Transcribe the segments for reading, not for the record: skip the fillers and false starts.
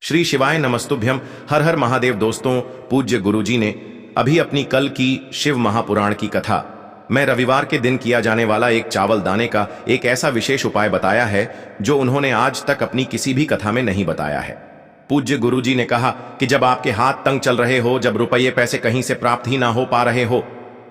श्री शिवाय नमस्तुभ्यम। हर हर महादेव। दोस्तों, पूज्य गुरुजी ने अभी अपनी कल की शिव महापुराण की कथा में रविवार के दिन किया जाने वाला एक चावल दाने का एक ऐसा विशेष उपाय बताया है जो उन्होंने आज तक अपनी किसी भी कथा में नहीं बताया है। पूज्य गुरुजी ने कहा कि जब आपके हाथ तंग चल रहे हो, जब रुपये पैसे कहीं से प्राप्त ही ना हो पा रहे हो,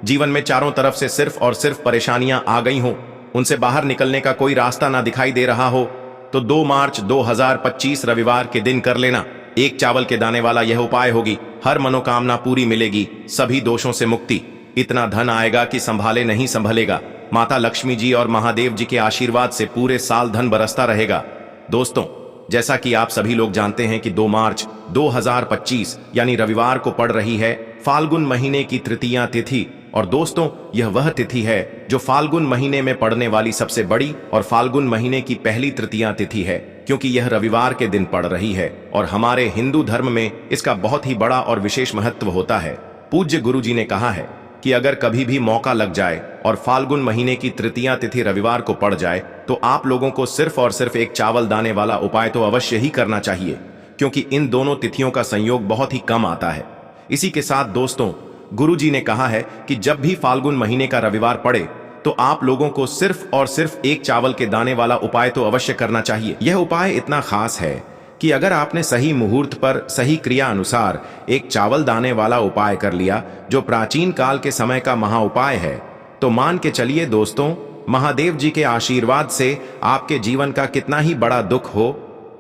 जीवन में चारों तरफ से सिर्फ और सिर्फ परेशानियां आ गई हो, उनसे बाहर निकलने का कोई रास्ता ना दिखाई दे रहा हो, तो 2 मार्च 2025 रविवार के दिन कर लेना। एक चावल के दाने वाला यह उपाय होगी, हर मनोकामना पूरी मिलेगी, सभी दोषों से मुक्ति, इतना धन आएगा कि संभाले नहीं संभलेगा। माता लक्ष्मी जी और महादेव जी के आशीर्वाद से पूरे साल धन बरसता रहेगा। दोस्तों, जैसा कि आप सभी लोग जानते हैं कि 2 मार्च 2025 यानी रविवार को पड़ रही है फाल्गुन महीने की तृतीया तिथि। और दोस्तों, यह वह तिथि है जो फाल्गुन महीने में पड़ने वाली सबसे बड़ी और फाल्गुन महीने की पहली तृतीया तिथि है, क्योंकि यह रविवार के दिन पड़ रही है और हमारे हिंदू धर्म में इसका बहुत ही बड़ा और विशेष महत्व होता है। पूज्य गुरुजी ने कहा है कि अगर कभी भी मौका लग जाए और फाल्गुन महीने की तृतीया तिथि रविवार को पड़ जाए तो आप लोगों को सिर्फ और सिर्फ एक चावल दाने वाला उपाय तो अवश्य ही करना चाहिए, क्योंकि इन दोनों तिथियों का संयोग बहुत ही कम आता है। इसी के साथ दोस्तों, गुरुजी ने कहा है कि जब भी फाल्गुन महीने का रविवार पड़े तो आप लोगों को सिर्फ और सिर्फ एक चावल के दाने वाला उपाय तो अवश्य करना चाहिए। यह उपाय इतना खास है कि अगर आपने सही मुहूर्त पर सही क्रिया अनुसार एक चावल दाने वाला उपाय कर लिया, जो प्राचीन काल के समय का महा उपाय है, तो मान के चलिए दोस्तों, महादेव जी के आशीर्वाद से आपके जीवन का कितना ही बड़ा दुख हो,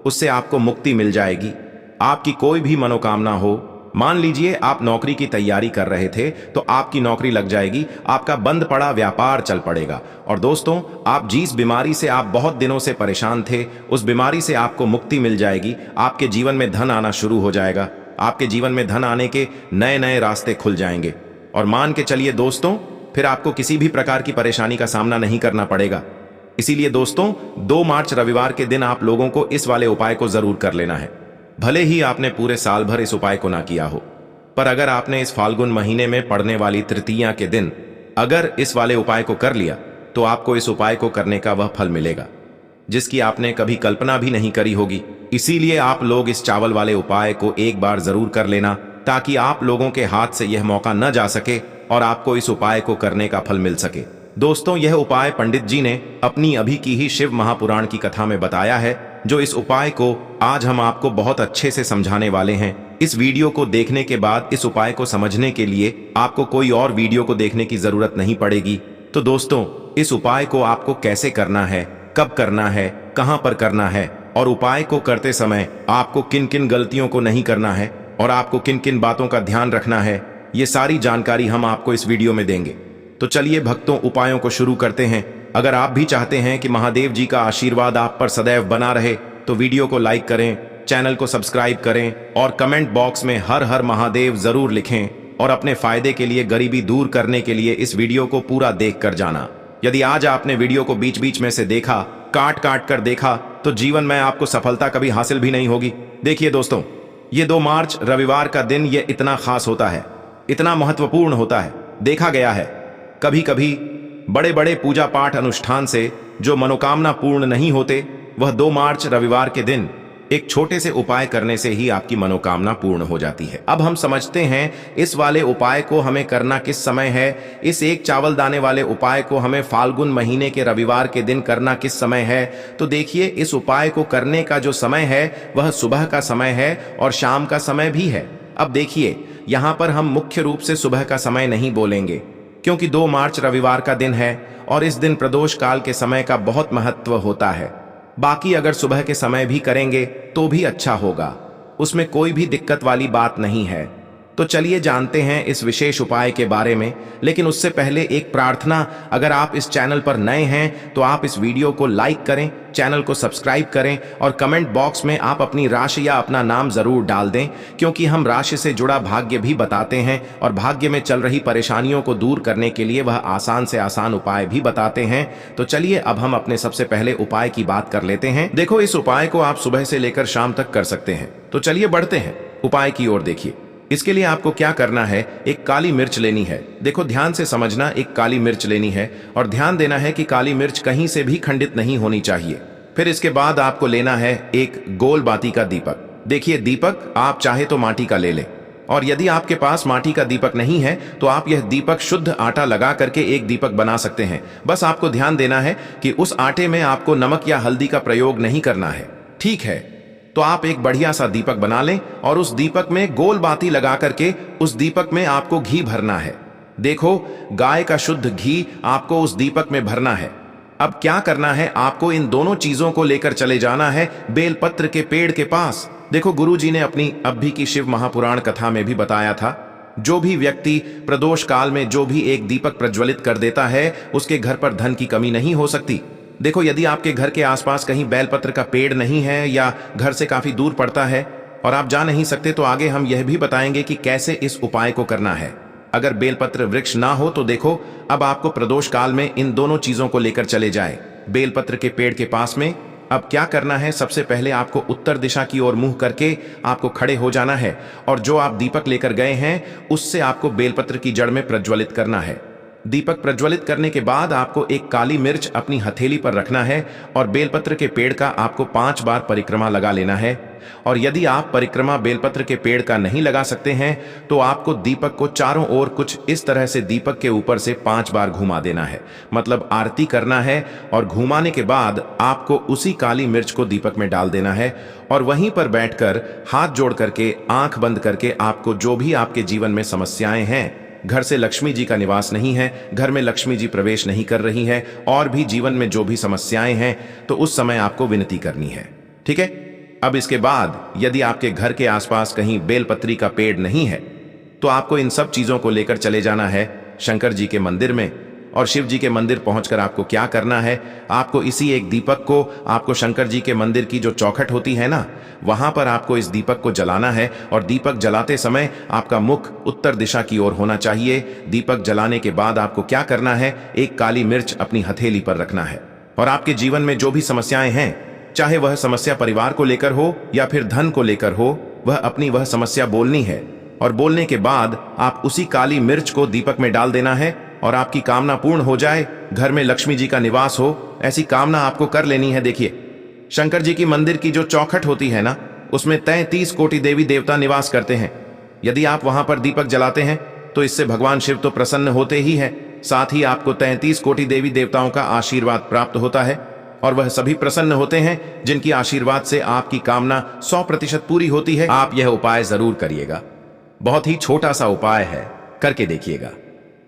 उससे आपको मुक्ति मिल जाएगी। आपकी कोई भी मनोकामना हो, मान लीजिए आप नौकरी की तैयारी कर रहे थे तो आपकी नौकरी लग जाएगी, आपका बंद पड़ा व्यापार चल पड़ेगा। और दोस्तों, आप जिस बीमारी से आप बहुत दिनों से परेशान थे, उस बीमारी से आपको मुक्ति मिल जाएगी। आपके जीवन में धन आना शुरू हो जाएगा, आपके जीवन में धन आने के नए नए रास्ते खुल जाएंगे। और मान के चलिए दोस्तों, फिर आपको किसी भी प्रकार की परेशानी का सामना नहीं करना पड़ेगा। इसीलिए दोस्तों, 2 मार्च रविवार के दिन आप लोगों को इस वाले उपाय को जरूर कर लेना है। भले ही आपने पूरे साल भर इस उपाय को ना किया हो, पर अगर आपने इस फाल्गुन महीने में पड़ने वाली तृतीया के दिन अगर इस वाले उपाय को कर लिया तो आपको इस उपाय को करने का वह फल मिलेगा जिसकी आपने कभी कल्पना भी नहीं करी होगी। इसीलिए आप लोग इस चावल वाले उपाय को एक बार जरूर कर लेना, ताकि आप लोगों के हाथ से यह मौका न जा सके और आपको इस उपाय को करने का फल मिल सके। दोस्तों, यह उपाय पंडित जी ने अपनी अभी की ही शिव महापुराण की कथा में बताया है, जो इस उपाय को आज हम आपको बहुत अच्छे से समझाने वाले हैं। इस वीडियो को देखने के बाद इस उपाय को समझने के लिए आपको कोई और वीडियो को देखने की जरूरत नहीं पड़ेगी। तो दोस्तों, इस उपाय को आपको कैसे करना है, कब करना है, कहां पर करना है, और उपाय को करते समय आपको किन किन गलतियों को नहीं करना है और आपको किन किन बातों का ध्यान रखना है, ये सारी जानकारी हम आपको इस वीडियो में देंगे। तो चलिए भक्तों, उपायों को शुरू करते हैं। अगर आप भी चाहते हैं कि महादेव जी का आशीर्वाद आप पर सदैव बना रहे तो वीडियो को लाइक करें, चैनल को सब्सक्राइब करें और कमेंट बॉक्स में हर हर महादेव जरूर लिखें। और अपने फायदे के लिए, गरीबी दूर करने के लिए इस वीडियो को पूरा देख कर जाना। यदि आज आपने वीडियो को बीच बीच में से देखा, काट काट कर देखा, तो जीवन में आपको सफलता कभी हासिल भी नहीं होगी। देखिए दोस्तों, ये 2 मार्च रविवार का दिन ये इतना खास होता है, इतना महत्वपूर्ण होता है। देखा गया है कभी कभी बड़े बड़े पूजा पाठ अनुष्ठान से जो मनोकामना पूर्ण नहीं होते, वह 2 मार्च रविवार के दिन एक छोटे से उपाय करने से ही आपकी मनोकामना पूर्ण हो जाती है। अब हम समझते हैं इस वाले उपाय को हमें करना किस समय है। इस एक चावल दाने वाले उपाय को हमें फाल्गुन महीने के रविवार के दिन करना किस समय है। तो देखिए, इस उपाय को करने का जो समय है वह सुबह का समय है और शाम का समय भी है। अब देखिए, यहाँ पर हम मुख्य रूप से सुबह का समय नहीं बोलेंगे, क्योंकि 2 मार्च रविवार का दिन है और इस दिन प्रदोष काल के समय का बहुत महत्व होता है। बाकी अगर सुबह के समय भी करेंगे तो भी अच्छा होगा, उसमें कोई भी दिक्कत वाली बात नहीं है। तो चलिए जानते हैं इस विशेष उपाय के बारे में। लेकिन उससे पहले एक प्रार्थना, अगर आप इस चैनल पर नए हैं तो आप इस वीडियो को लाइक करें, चैनल को सब्सक्राइब करें और कमेंट बॉक्स में आप अपनी राशि या अपना नाम जरूर डाल दें, क्योंकि हम राशि से जुड़ा भाग्य भी बताते हैं और भाग्य में चल रही परेशानियों को दूर करने के लिए वह आसान से आसान उपाय भी बताते हैं। तो चलिए अब हम अपने सबसे पहले उपाय की बात कर लेते हैं। देखो, इस उपाय को आप सुबह से लेकर शाम तक कर सकते हैं। तो चलिए बढ़ते हैं उपाय की ओर। देखिए, इसके लिए आपको क्या करना है, एक काली मिर्च लेनी है। देखो, ध्यान से समझना, एक काली मिर्च लेनी है और ध्यान देना है कि काली मिर्च कहीं से भी खंडित नहीं होनी चाहिए। फिर इसके बाद आपको लेना है एक गोल बाती का दीपक। देखिए दीपक आप चाहे तो माटी का ले लें, और यदि आपके पास माटी का दीपक नहीं है तो आप यह दीपक शुद्ध आटा लगा करके एक दीपक बना सकते हैं। बस आपको ध्यान देना है कि उस आटे में आपको नमक या हल्दी का प्रयोग नहीं करना है, ठीक है? तो आप एक बढ़िया सा दीपक बना लें और उस दीपक में गोल बाती लगा करके उस दीपक में आपको घी भरना है। देखो, गाय का शुद्ध घी आपको उस दीपक में भरना है। अब क्या करना है, आपको इन दोनों चीजों को लेकर चले जाना है बेलपत्र के पेड़ के पास। देखो, गुरुजी ने अपनी अभी की शिव महापुराण कथा में भी बताया था, जो भी व्यक्ति प्रदोष काल में जो भी एक दीपक प्रज्वलित कर देता है उसके घर पर धन की कमी नहीं हो सकती। देखो, यदि आपके घर के आसपास कहीं बेलपत्र का पेड़ नहीं है या घर से काफी दूर पड़ता है और आप जा नहीं सकते, तो आगे हम यह भी बताएंगे कि कैसे इस उपाय को करना है। अगर बेलपत्र वृक्ष ना हो तो देखो, अब आपको प्रदोष काल में इन दोनों चीजों को लेकर चले जाए बेलपत्र के पेड़ के पास में। अब क्या करना है, सबसे पहले आपको उत्तर दिशा की ओर मुंह करके आपको खड़े हो जाना है और जो आप दीपक लेकर गए हैं उससे आपको बेलपत्र की जड़ में प्रज्वलित करना है। दीपक प्रज्वलित करने के बाद आपको एक काली मिर्च अपनी हथेली पर रखना है और बेलपत्र के पेड़ का आपको 5 बार परिक्रमा लगा लेना है। और यदि आप परिक्रमा बेलपत्र के पेड़ का नहीं लगा सकते हैं तो आपको दीपक को चारों ओर कुछ इस तरह से दीपक के ऊपर से 5 बार घुमा देना है, मतलब आरती करना है। और घुमाने के बाद आपको उसी काली मिर्च को दीपक में डाल देना है और वहीं पर बैठकर हाथ जोड़ करके आंख बंद करके आपको जो भी आपके जीवन में समस्याएं हैं, घर से लक्ष्मी जी का निवास नहीं है, घर में लक्ष्मी जी प्रवेश नहीं कर रही है, और भी जीवन में जो भी समस्याएं हैं, तो उस समय आपको विनती करनी है, ठीक है? अब इसके बाद यदि आपके घर के आसपास कहीं बेलपत्री का पेड़ नहीं है तो आपको इन सब चीजों को लेकर चले जाना है शंकर जी के मंदिर में। और शिव जी के मंदिर पहुंचकर आपको क्या करना है, आपको इसी एक दीपक को आपको शंकर जी के मंदिर की जो चौखट होती है ना, वहां पर आपको इस दीपक को जलाना है। और दीपक जलाते समय आपका मुख उत्तर दिशा की ओर होना चाहिए। दीपक जलाने के बाद आपको क्या करना है, एक काली मिर्च अपनी हथेली पर रखना है और आपके जीवन में जो भी समस्याएं हैं, चाहे वह समस्या परिवार को लेकर हो या फिर धन को लेकर हो, वह अपनी वह समस्या बोलनी है। और बोलने के बाद आप उसी काली मिर्च को दीपक में डाल देना है और आपकी कामना पूर्ण हो जाए, घर में लक्ष्मी जी का निवास हो, ऐसी कामना आपको कर लेनी है। देखिए, शंकर जी की मंदिर की जो चौखट होती है ना, उसमें 33 कोटि देवी देवता निवास करते हैं। यदि आप वहां पर दीपक जलाते हैं तो इससे भगवान शिव तो प्रसन्न होते ही है, साथ ही आपको 33 कोटि देवी देवताओं का आशीर्वाद प्राप्त होता है और वह सभी प्रसन्न होते हैं जिनकी आशीर्वाद से आपकी कामना 100% पूरी होती है। आप यह उपाय जरूर करिएगा, बहुत ही छोटा सा उपाय है, करके देखिएगा।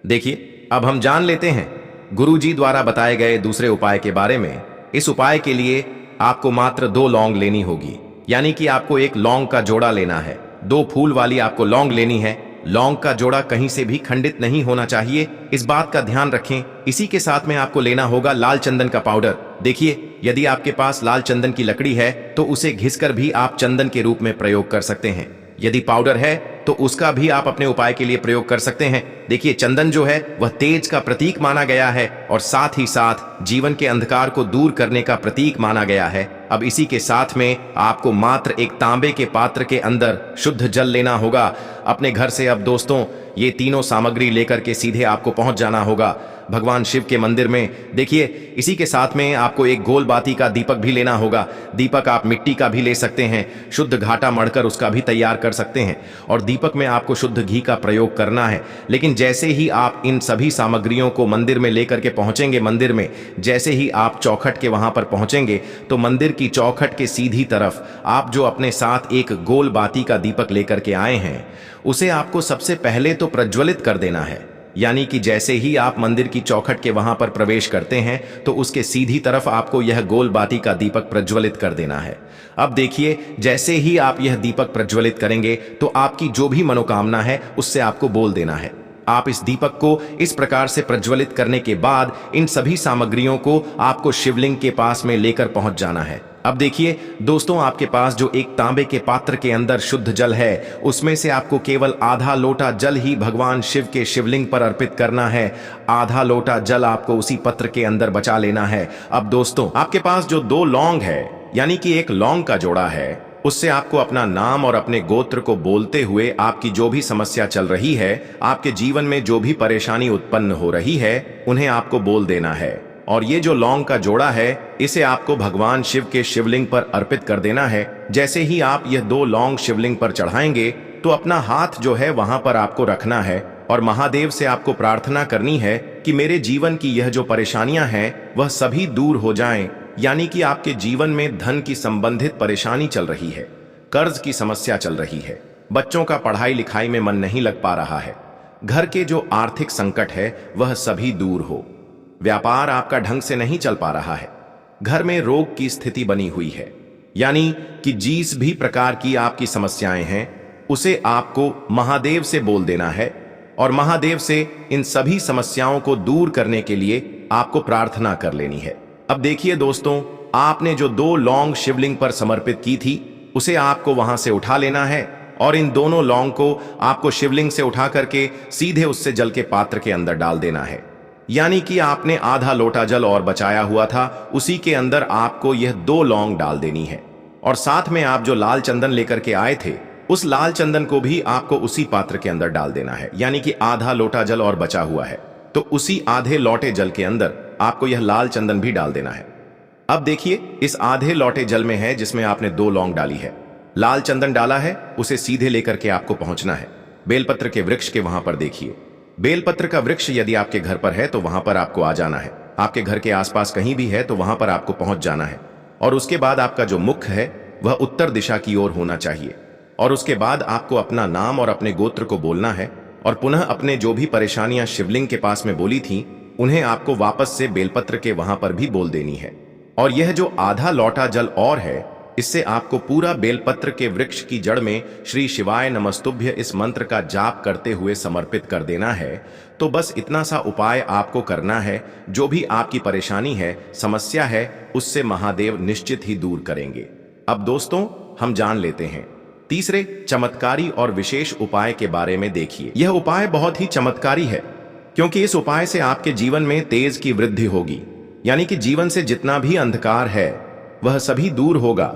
देखिए, अब हम जान लेते हैं गुरुजी द्वारा बताए गए दूसरे उपाय के बारे में। इस उपाय के लिए आपको मात्र 2 लौंग लेनी होगी, यानी कि आपको एक लौंग का जोड़ा लेना है। 2 फूल वाली आपको लौंग लेनी है। लौंग का जोड़ा कहीं से भी खंडित नहीं होना चाहिए, इस बात का ध्यान रखें। इसी के साथ में आपको लेना होगा लाल चंदन का पाउडर। देखिए, यदि आपके पास लाल चंदन की लकड़ी है तो उसे घिसकर भी आप चंदन के रूप में प्रयोग कर सकते हैं। यदि पाउडर है तो उसका भी आप अपने उपाय के लिए प्रयोग कर सकते हैं। देखिए, चंदन जो है वह तेज का प्रतीक माना गया है और साथ ही साथ जीवन के अंधकार को दूर करने का प्रतीक माना गया है। अब इसी के साथ में आपको मात्र एक तांबे के पात्र के अंदर शुद्ध जल लेना होगा अपने घर से। अब दोस्तों, ये तीनों सामग्री लेकर के सीधे आपको पहुंच जाना होगा भगवान शिव के मंदिर में। देखिए, इसी के साथ में आपको एक गोल बाती का दीपक भी लेना होगा। दीपक आप मिट्टी का भी ले सकते हैं, शुद्ध घाटा मढ़कर उसका भी तैयार कर सकते हैं। और दीपक में आपको शुद्ध घी का प्रयोग करना है। लेकिन जैसे ही आप इन सभी सामग्रियों को मंदिर में लेकर के पहुंचेंगे, मंदिर में जैसे ही आप चौखट के वहां पर पहुंचेंगे तो मंदिर की चौखट के सीधी तरफ आप जो अपने साथ एक गोल बाती का दीपक लेकर के आए हैं, उसे आपको सबसे पहले तो प्रज्वलित कर देना है। यानी कि जैसे ही आप मंदिर की चौखट के वहां पर प्रवेश करते हैं तो उसके सीधी तरफ आपको यह गोल बाती का दीपक प्रज्वलित कर देना है। अब देखिए, जैसे ही आप यह दीपक प्रज्वलित करेंगे तो आपकी जो भी मनोकामना है उससे आपको बोल देना है। आप इस दीपक को इस प्रकार से प्रज्वलित करने के बाद इन सभी सामग्रियों को आपको शिवलिंग के पास में लेकर पहुंच जाना है। अब देखिए दोस्तों, आपके पास जो एक तांबे के पात्र के अंदर शुद्ध जल है, उसमें से आपको केवल आधा लोटा जल ही भगवान शिव के शिवलिंग पर अर्पित करना है। आधा लोटा जल आपको उसी पत्र के अंदर बचा लेना है। अब दोस्तों, आपके पास जो 2 लौंग है, यानी कि एक लौंग का जोड़ा है, उससे आपको अपना नाम और अपने गोत्र को बोलते हुए आपकी जो भी समस्या चल रही है, आपके जीवन में जो भी परेशानी उत्पन्न हो रही है, उन्हें आपको बोल देना है। और ये जो लौंग का जोड़ा है इसे आपको भगवान शिव के शिवलिंग पर अर्पित कर देना है। जैसे ही आप यह 2 लौंग शिवलिंग पर चढ़ाएंगे तो अपना हाथ जो है वहां पर आपको रखना है और महादेव से आपको प्रार्थना करनी है कि मेरे जीवन की यह जो परेशानियां हैं वह सभी दूर हो जाएं। यानी कि आपके जीवन में धन की संबंधित परेशानी चल रही है, कर्ज की समस्या चल रही है, बच्चों का पढ़ाई लिखाई में मन नहीं लग पा रहा है, घर के जो आर्थिक संकट है वह सभी दूर हो, व्यापार आपका ढंग से नहीं चल पा रहा है, घर में रोग की स्थिति बनी हुई है, यानी कि जिस भी प्रकार की आपकी समस्याएं हैं उसे आपको महादेव से बोल देना है और महादेव से इन सभी समस्याओं को दूर करने के लिए आपको प्रार्थना कर लेनी है। अब देखिए दोस्तों, आपने जो 2 लौंग शिवलिंग पर समर्पित की थी उसे आपको वहां से उठा लेना है और इन दोनों लौंग को आपको शिवलिंग से उठा करके सीधे उससे जल के पात्र के अंदर डाल देना है। यानी कि आपने आधा लोटा जल और बचाया हुआ था उसी के अंदर आपको यह 2 लौंग डाल देनी है और साथ में आप जो लाल चंदन लेकर के आए थे उस लाल चंदन को भी आपको उसी पात्र के अंदर डाल देना है। यानी कि आधा लोटा जल और बचा हुआ है तो उसी आधे लोटे जल के अंदर आपको यह लाल चंदन भी डाल देना है। अब देखिए, इस आधे लोटे जल में है जिसमें आपने 2 लौंग डाली है, लाल चंदन डाला है, उसे सीधे लेकर के आपको पहुंचना है बेलपत्र के वृक्ष के वहां पर। देखिए, बेलपत्र का वृक्ष यदि आपके घर पर है तो वहां पर आपको आ जाना है, आपके घर के आसपास कहीं भी है तो वहां पर आपको पहुंच जाना है और उसके बाद आपका जो मुख है वह उत्तर दिशा की ओर होना चाहिए और उसके बाद आपको अपना नाम और अपने गोत्र को बोलना है और पुनः अपने जो भी परेशानियां शिवलिंग के पास में बोली थी उन्हें आपको वापस से बेलपत्र के वहां पर भी बोल देनी है। और यह जो आधा लौटा जल और है इससे आपको पूरा बेलपत्र के वृक्ष की जड़ में श्री शिवाय नमस्तुभ्य इस मंत्र का जाप करते हुए समर्पित कर देना है। तो बस इतना सा उपाय आपको करना है, जो भी आपकी परेशानी है, समस्या है, उससे महादेव निश्चित ही दूर करेंगे। अब दोस्तों, हम जान लेते हैं तीसरे चमत्कारी और विशेष उपाय के बारे में। देखिए, यह उपाय बहुत ही चमत्कारी है क्योंकि इस उपाय से आपके जीवन में तेज की वृद्धि होगी, यानी कि जीवन से जितना भी अंधकार है वह सभी दूर होगा।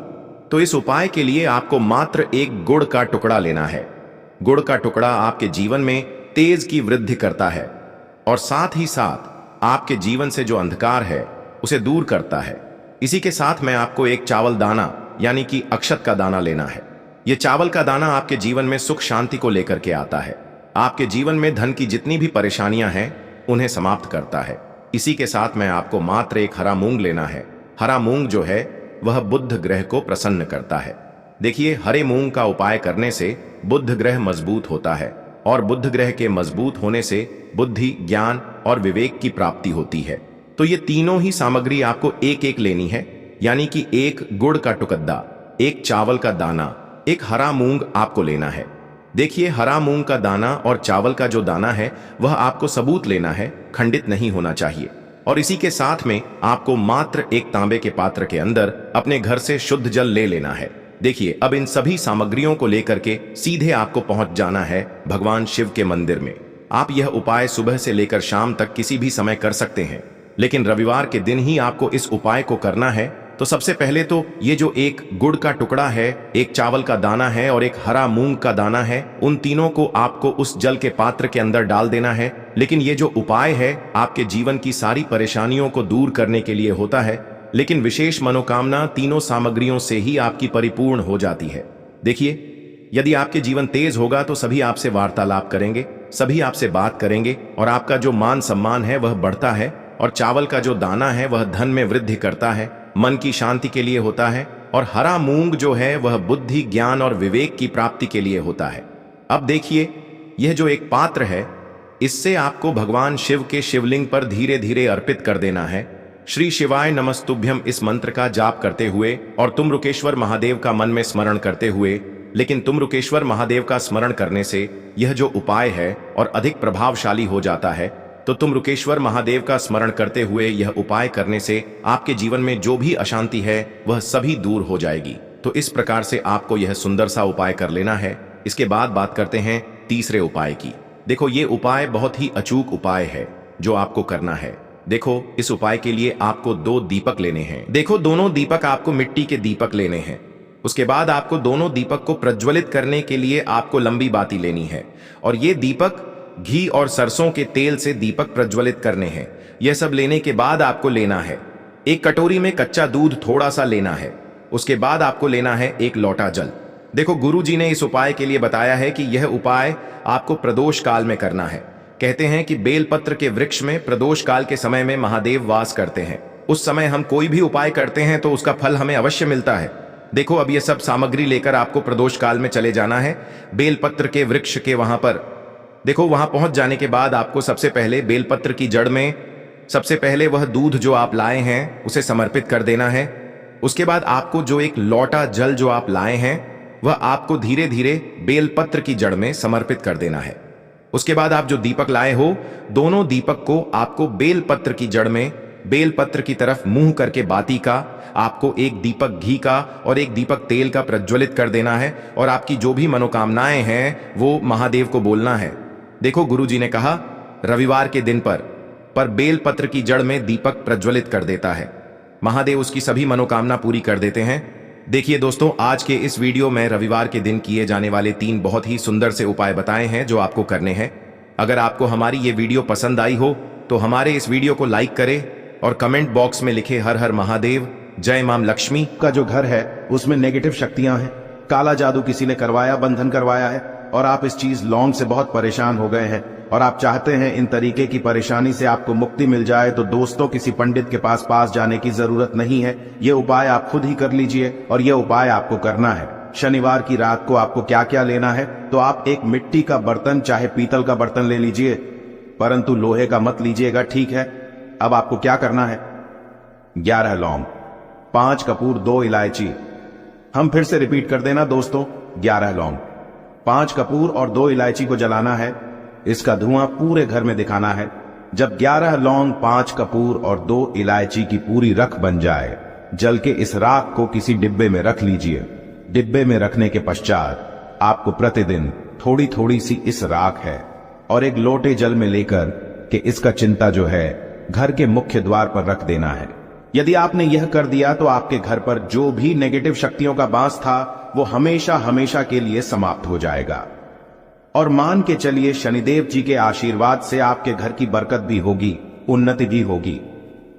तो इस उपाय के लिए आपको मात्र एक गुड़ का टुकड़ा लेना है। गुड़ का टुकड़ा आपके जीवन में तेज की वृद्धि करता है और साथ ही साथ आपके जीवन से जो अंधकार है उसे दूर करता है। इसी के साथ में आपको एक चावल दाना यानी कि अक्षत का दाना लेना है। यह चावल का दाना आपके जीवन में सुख शांति को लेकर के आता है, आपके जीवन में धन की जितनी भी परेशानियां हैं उन्हें समाप्त करता है। इसी के साथ में आपको मात्र एक हरा मूंग लेना है। हरा मूंग जो है वह बुध ग्रह को प्रसन्न करता है। देखिए, हरे मूंग का उपाय करने से बुध ग्रह मजबूत होता है और बुध ग्रह के मजबूत होने से बुद्धि, ज्ञान और विवेक की प्राप्ति होती है। तो ये तीनों ही सामग्री आपको एक एक लेनी है, यानी कि एक गुड़ का टुकड़ा, एक चावल का दाना, एक हरा मूंग आपको लेना है। देखिए, हरा मूंग का दाना और चावल का जो दाना है वह आपको सबूत लेना है, खंडित नहीं होना चाहिए। और इसी के साथ में आपको मात्र एक तांबे के पात्र के अंदर अपने घर से शुद्ध जल ले लेना है। देखिए, अब इन सभी सामग्रियों को लेकर के सीधे आपको पहुंच जाना है भगवान शिव के मंदिर में। आप यह उपाय सुबह से लेकर शाम तक किसी भी समय कर सकते हैं, लेकिन रविवार के दिन ही आपको इस उपाय को करना है। तो सबसे पहले तो ये जो एक गुड़ का टुकड़ा है, एक चावल का दाना है और एक हरा मूंग का दाना है, उन तीनों को आपको उस जल के पात्र के अंदर डाल देना है। लेकिन ये जो उपाय है आपके जीवन की सारी परेशानियों को दूर करने के लिए होता है, लेकिन विशेष मनोकामना तीनों सामग्रियों से ही आपकी परिपूर्ण हो जाती है। देखिए, यदि आपके जीवन तेज होगा तो सभी आपसे वार्तालाप करेंगे, सभी आपसे बात करेंगे और आपका जो मान सम्मान है वह बढ़ता है। और चावल का जो दाना है वह धन में वृद्धि करता है, मन की शांति के लिए होता है। और हरा मूंग जो है वह बुद्धि, ज्ञान और विवेक की प्राप्ति के लिए होता है। अब देखिए, यह जो एक पात्र है इससे आपको भगवान शिव के शिवलिंग पर धीरे धीरे अर्पित कर देना है। श्री शिवाय नमस्तुभ्यम इस मंत्र का जाप करते हुए और तुमरुकेश्वर महादेव का मन में स्मरण करते हुए। लेकिन तुमरुकेश्वर महादेव का स्मरण करने से यह जो उपाय है और अधिक प्रभावशाली हो जाता है। तो तुमरुकेश्वर महादेव का स्मरण करते हुए यह उपाय करने से आपके जीवन में जो भी अशांति है वह सभी दूर हो जाएगी। तो इस प्रकार से आपको यह सुंदर सा उपाय कर लेना है। इसके बाद बात करते हैं तीसरे उपाय की। देखो, ये उपाय बहुत ही अचूक उपाय है जो आपको करना है। देखो, इस उपाय के लिए आपको 2 दीपक लेने हैं। देखो, दोनों दीपक आपको मिट्टी के दीपक लेने हैं। उसके बाद आपको दोनों दीपक को प्रज्वलित करने के लिए आपको लंबी बाती लेनी है और ये दीपक घी और सरसों के तेल से दीपक प्रज्वलित करने हैं। यह सब लेने के बाद आपको लेना है एक कटोरी में कच्चा दूध थोड़ा सा लेना है। उसके बाद आपको लेना है एक लोटा जल। देखो, गुरुजी ने इस उपाय के लिए बताया है कि यह उपाय आपको प्रदोष काल में करना है। कहते हैं कि बेलपत्र के वृक्ष में प्रदोष काल के समय में महादेव वास करते हैं। उस समय हम कोई भी उपाय करते हैं तो उसका फल हमें अवश्य मिलता है। देखो, अब ये सब सामग्री लेकर आपको प्रदोष काल में चले जाना है बेलपत्र के वृक्ष के वहां पर। देखो, वहां पहुंच जाने के बाद आपको सबसे पहले बेलपत्र की जड़ में सबसे पहले वह दूध जो आप लाए हैं उसे समर्पित कर देना है। उसके बाद आपको जो एक लोटा जल जो आप लाए हैं वह आपको धीरे धीरे बेलपत्र की जड़ में समर्पित कर देना है। उसके बाद आप जो दीपक लाए हो, दोनों दीपक को आपको बेलपत्र की जड़ में बेलपत्र की तरफ मुंह करके बाती का आपको एक दीपक घी का और एक दीपक तेल का प्रज्वलित कर देना है और आपकी जो भी मनोकामनाएं हैं वो महादेव को बोलना है। देखो, गुरुजी ने कहा रविवार के दिन पर बेलपत्र की जड़ में दीपक प्रज्वलित कर देता है, महादेव उसकी सभी मनोकामना पूरी कर देते हैं। देखिए दोस्तों, आज के इस वीडियो में रविवार के दिन किए जाने वाले 3 बहुत ही सुंदर से उपाय बताए हैं जो आपको करने हैं। अगर आपको हमारी ये वीडियो पसंद आई हो तो हमारे इस वीडियो को लाइक करें और कमेंट बॉक्स में लिखे हर हर महादेव, जय मां लक्ष्मी। का जो घर है उसमें नेगेटिव शक्तियां हैं, काला जादू किसी ने करवाया, बंधन करवाया है और आप इस चीज लौंग से बहुत परेशान हो गए हैं और आप चाहते हैं इन तरीके की परेशानी से आपको मुक्ति मिल जाए, तो दोस्तों किसी पंडित के पास जाने की जरूरत नहीं है। ये उपाय आप खुद ही कर लीजिए और ये उपाय आपको करना है। शनिवार की रात को आपको क्या क्या लेना है, तो आप एक मिट्टी का बर्तन चाहे पीतल का बर्तन ले लीजिए, परंतु लोहे का मत लीजिएगा, ठीक है। अब आपको क्या करना है, 11 लौंग, 5 कपूर, 2 इलायची। हम फिर से रिपीट कर देना दोस्तों, 11 लौंग, 5 कपूर और 2 इलायची को जलाना है। इसका धुआं पूरे घर में दिखाना है। जब 11 लौंग, 5 कपूर और 2 इलायची की पूरी रख बन जाए, जल के इस राख को किसी डिब्बे में रख लीजिए। डिब्बे में रखने के पश्चात आपको प्रतिदिन थोड़ी थोड़ी सी इस राख है और एक लोटे जल में लेकर के इसका चिंता जो है घर के मुख्य द्वार पर रख देना है। यदि आपने यह कर दिया तो आपके घर पर जो भी नेगेटिव शक्तियों का बास था वो हमेशा हमेशा के लिए समाप्त हो जाएगा। और मान के चलिए शनिदेव जी के आशीर्वाद से आपके घर की बरकत भी होगी, उन्नति भी होगी।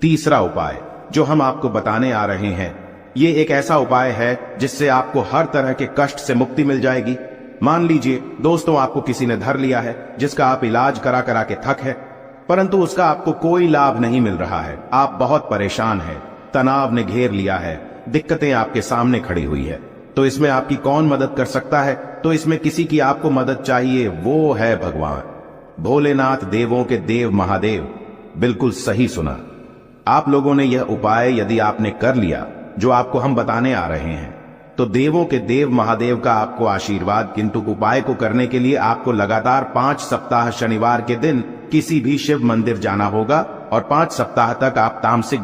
तीसरा उपाय जो हम आपको बताने आ रहे हैं, ये एक ऐसा उपाय है जिससे आपको हर तरह के कष्ट से मुक्ति मिल जाएगी। मान लीजिए दोस्तों, आपको किसी ने धर लिया है जिसका आप इलाज करा करा के थक है, परंतु उसका आपको कोई लाभ नहीं मिल रहा है। आप बहुत परेशान हैं, तनाव ने घेर लिया है, दिक्कतें आपके सामने खड़ी हुई है। तो इसमें आपकी कौन मदद कर सकता है? तो इसमें किसी की आपको मदद चाहिए, वो है भगवान भोलेनाथ, देवों के देव महादेव। बिल्कुल सही सुना। आप लोगों ने यह उपाय यदि आपने कर लिया जो आपको हम बताने आ रहे हैं, तो देवों के देव महादेव का आपको आशीर्वाद। किंतु उपाय को करने के लिए आपको लगातार 5 सप्ताह शनिवार के दिन किसी भी शिव मंदिर जाना होगा और 5 सप्ताह तक आप तामसिक